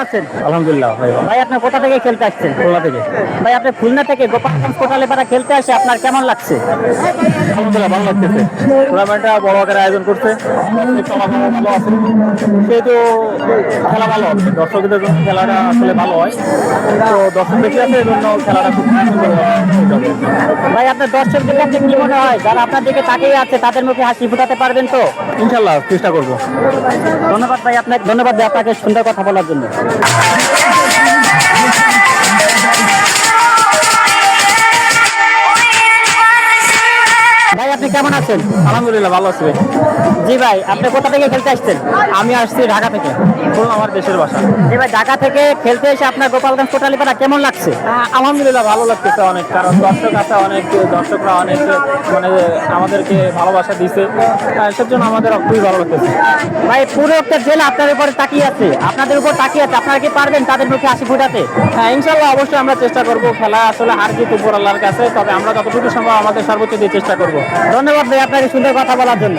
আছেন? আলহামদুলিল্লাহ ভাই ভাই আপনি কোথা থেকে খেলতে আসছেন? খুলনা থেকে। ভাই আপনি খুলনা থেকে গোপালগঞ্জ কোটালীপাড়া খেলতে আসে আপনার কেমন লাগছে? আলহামদুলিল্লাহ ভালো লাগতেছে। টুর্নামেন্টটা বড় আকারে আয়োজন করছে, দর্শক সমাগম ভালো আছে, সেহেতু খেলা ভালো হবে। দর্শকদের জন্য খেলাটা আসলে ভালো হয়, তো দর্শক বেশি আছে এই জন্য খেলাটা খুব সুন্দর হবে। ভাই আপনার দর্শকদের কাছে কি মনে হয় যারা আপনার দিকে তাকিয়ে আছে তাদের মুখে হাসি ফুটাতে পারবেন তো? ইনশাল্লাহ চেষ্টা করবো। ধন্যবাদ ভাই, আপনাকে ধন্যবাদ ভাই আপনাকে সুন্দর কথা বলার জন্য। ভাই আপনি কেমন আছেন? আলহামদুলিল্লাহ ভালো আছে। জি ভাই, আপনি কোথা থেকে খেলতে আসছেন? আমি আসছি ঢাকা থেকে, খুলনা আমার দেশের বাসা। জি ভাই, ঢাকা থেকে খেলতে এসে আপনার গোপালগঞ্জ কোটালীপাড়া কেমন লাগছে? আলহামদুলিল্লাহ ভালো লাগতেছে অনেক, কারণ দর্শক আছে অনেক, দর্শকরা অনেক মানে আমাদেরকে ভালোবাসা দিছে, সেজন্য আমাদের খুবই ভালো লাগতেছে। ভাই পুরো একটা জেলা আপনার উপরে তাকিয়ে আছে, আপনাদের উপর তাকিয়ে আছে, আপনারা কি পারবেন তাদের মুখে হাসি ফুটাতে? হ্যাঁ ইনশাল্লাহ অবশ্যই আমরা চেষ্টা করব। খেলা আসলে হার জিত উপর আল্লাহর কাছে, তবে আমরা যতটুকু সম্ভব আমাদের সর্বোচ্চ দিয়ে চেষ্টা করব। ধন্যবাদ ভাই আপনাকে সুন্দর কথা বলার জন্য।